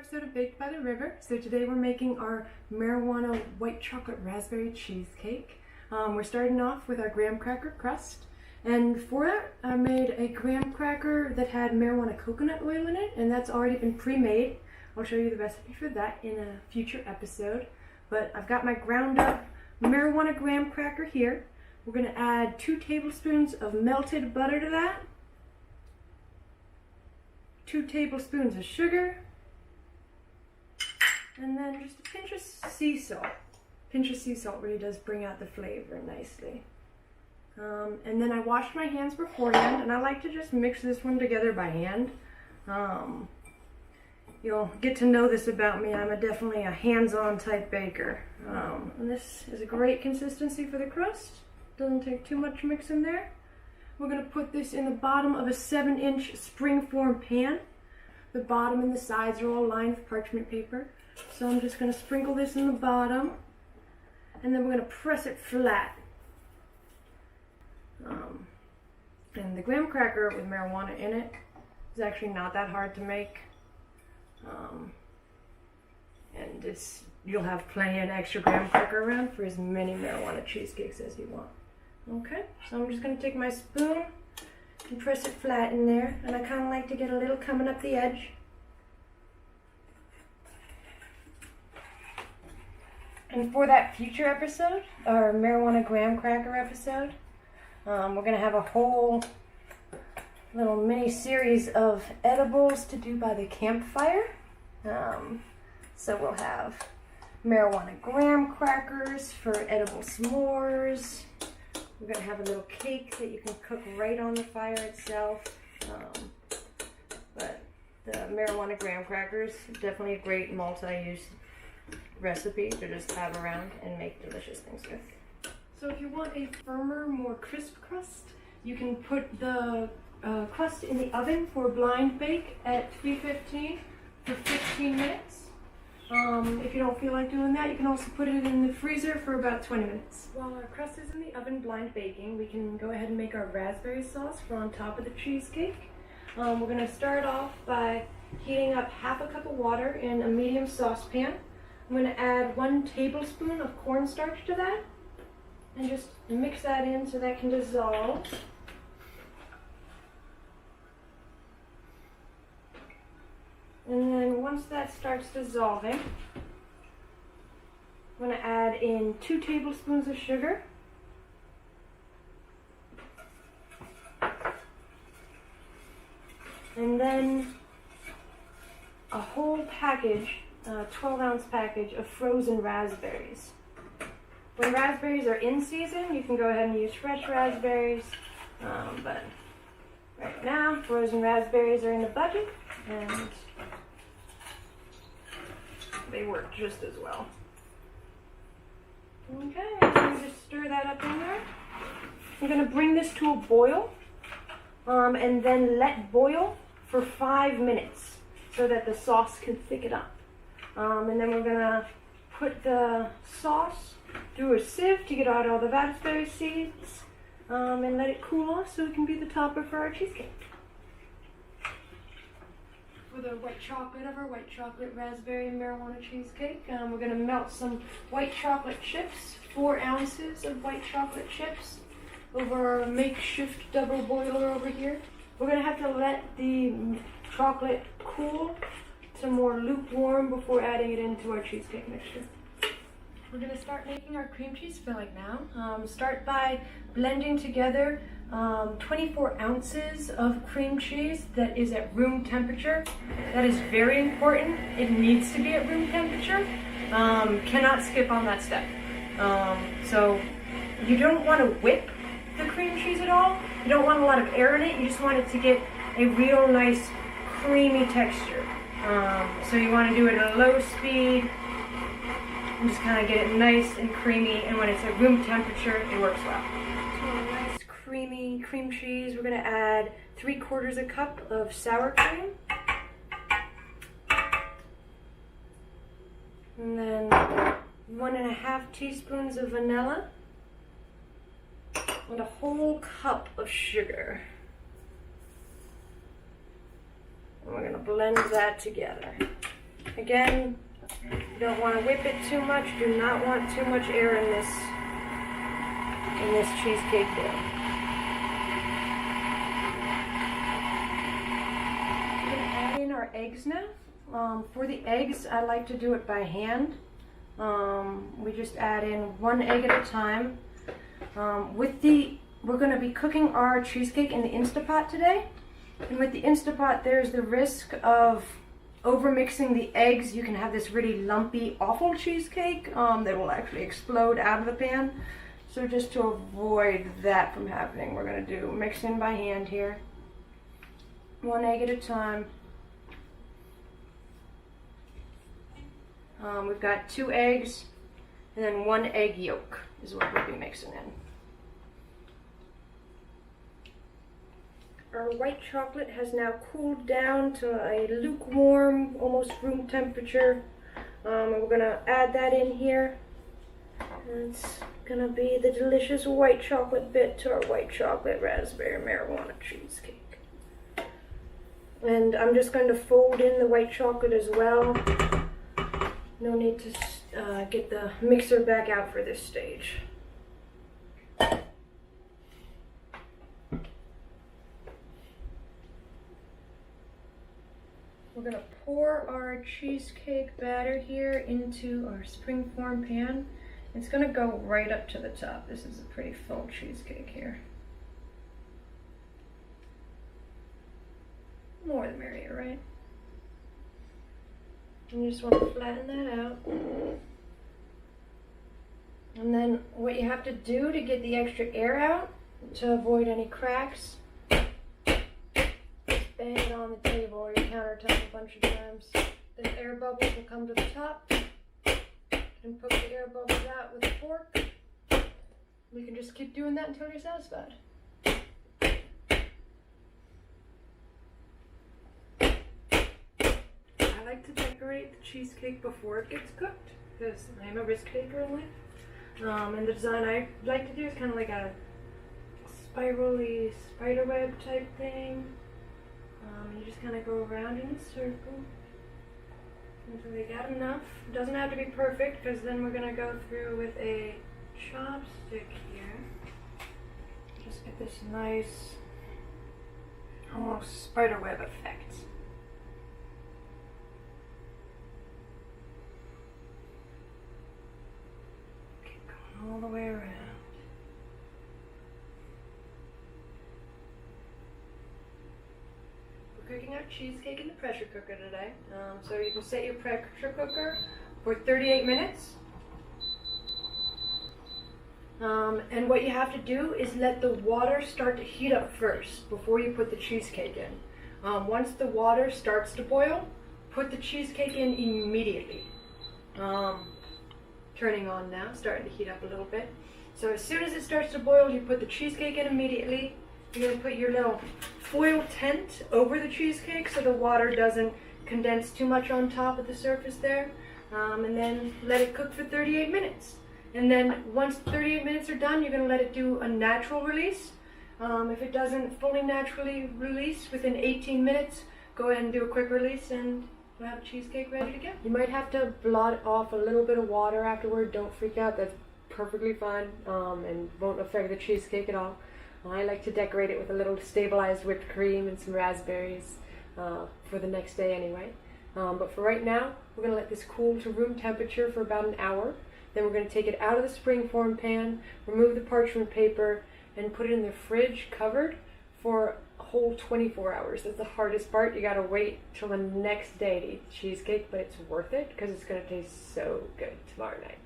episode of Baked by the River. So today we're making our marijuana white chocolate raspberry cheesecake. We're starting off with our graham cracker crust. And for it, I made a graham cracker that had marijuana coconut oil in it, and that's already been pre-made. I'll show you the recipe for that in a future episode. But I've got my ground up marijuana graham cracker here. We're going to add 2 tablespoons of melted butter to that. 2 tablespoons of sugar, and then just a pinch of sea salt. Pinch of sea salt really does bring out the flavor nicely. And then I washed my hands beforehand, and I like to just mix this one together by hand. You'll get to know this about me. I'm definitely a hands-on type baker. And this is a great consistency for the crust. Doesn't take too much mixing there. We're going to put this in the bottom of a 7-inch springform pan. The bottom and the sides are all lined with parchment paper. So I'm just going to sprinkle this in the bottom, and then we're going to press it flat. And the graham cracker with marijuana in it is actually not that hard to make. And you'll have plenty of extra graham cracker around for as many marijuana cheesecakes as you want. Okay, so I'm just going to take my spoon and press it flat in there, and I kind of like to get a little coming up the edge. And for that future episode, our marijuana graham cracker episode, we're going to have a whole little mini series of edibles to do by the campfire. So we'll have marijuana graham crackers for edible s'mores. We're going to have a little cake that you can cook right on the fire itself. But the marijuana graham crackers, definitely a great multi-use recipe to just have around and make delicious things with. So if you want a firmer, more crisp crust, you can put the crust in the oven for blind bake at 315 for 15 minutes. If you don't feel like doing that, you can also put it in the freezer for about 20 minutes. While our crust is in the oven blind baking, we can go ahead and make our raspberry sauce for on top of the cheesecake. We're going to start off by heating up half a cup of water in a medium saucepan. I'm going to add 1 tablespoon of cornstarch to that, and just mix that in so that can dissolve. And then once that starts dissolving, I'm going to add in 2 tablespoons of sugar. And then a whole package, 12-ounce package of frozen raspberries. When raspberries are in season, you can go ahead and use fresh raspberries. But right now, frozen raspberries are in the budget, and they work just as well. Okay, I'm going to just stir that up in there. I'm going to bring this to a boil, and then let boil for 5 minutes so that the sauce can thicken up. And then we're going to put the sauce through a sieve to get out all the raspberry seeds, and let it cool off so it can be the topper for our cheesecake. For the white chocolate of our white chocolate raspberry marijuana cheesecake, we're going to melt some white chocolate chips, 4 ounces of white chocolate chips, over our makeshift double boiler over here. We're going to have to let the chocolate cool to more lukewarm before adding it into our cheesecake mixture. We're going to start making our cream cheese filling now. Start by blending together 24 ounces of cream cheese that is at room temperature. That is very important. It needs to be at room temperature. Cannot skip on that step. So you don't want to whip the cream cheese at all. You don't want a lot of air in it. You just want it to get a real nice creamy texture. So you want to do it at a low speed and just kind of get it nice and creamy, and when it's at room temperature, it works well. So a nice creamy cream cheese, we're going to add 3/4 cup of sour cream, and then 1.5 teaspoons of vanilla, and a whole cup of sugar. And we're going to blend that together. Again, you don't want to whip it too much. Do not want too much air in this cheesecake dough. We're going to add in our eggs now. For the eggs, I like to do it by hand. We just add in one egg at a time. We're going to be cooking our cheesecake in the Instapot today. And with the Instapot, there's the risk of over-mixing the eggs. You can have this really lumpy, awful cheesecake that will actually explode out of the pan. So just to avoid that from happening, we're going to do mix in by hand here. One egg at a time. We've got 2 eggs and then 1 egg yolk is what we'll be mixing in. Our white chocolate has now cooled down to a lukewarm, almost room temperature. And we're going to add that in here. And it's going to be the delicious white chocolate bit to our white chocolate raspberry marijuana cheesecake. And I'm just going to fold in the white chocolate as well. No need to get the mixer back out for this stage. We're going to pour our cheesecake batter here into our springform pan. It's going to go right up to the top. This is a pretty full cheesecake here. More the merrier, right? And you just want to flatten that out. And then what you have to do to get the extra air out, to avoid any cracks, bang it on the table or your countertop a bunch of times. The air bubbles will come to the top. And poke the air bubbles out with a fork. You can just keep doing that until you're satisfied. I like to decorate the cheesecake before it gets cooked because I'm a risk taker in life. And the design I like to do is kind of like a spirally spiderweb type thing. You just kind of go around in a circle until they got enough. It doesn't have to be perfect because then we're going to go through with a chopstick here. Just get this nice, almost spiderweb effect. Keep going all the way around. Cooking our cheesecake in the pressure cooker today. So you can set your pressure cooker for 38 minutes. And what you have to do is let the water start to heat up first before you put the cheesecake in. Once the water starts to boil, put the cheesecake in immediately. Turning on now, starting to heat up a little bit. So as soon as it starts to boil, you put the cheesecake in immediately. You're going to put your little foil tent over the cheesecake so the water doesn't condense too much on top of the surface there. And then let it cook for 38 minutes. And then once 38 minutes are done, you're going to let it do a natural release. If it doesn't fully naturally release within 18 minutes, go ahead and do a quick release and we'll have a cheesecake ready to go. You might have to blot off a little bit of water afterward. Don't freak out. That's perfectly fine and won't affect the cheesecake at all. I like to decorate it with a little stabilized whipped cream and some raspberries for the next day anyway. But for right now, we're going to let this cool to room temperature for about an hour. Then we're going to take it out of the springform pan, remove the parchment paper, and put it in the fridge covered for a whole 24 hours. That's the hardest part. You got to wait till the next day to eat the cheesecake, but it's worth it because it's going to taste so good tomorrow night.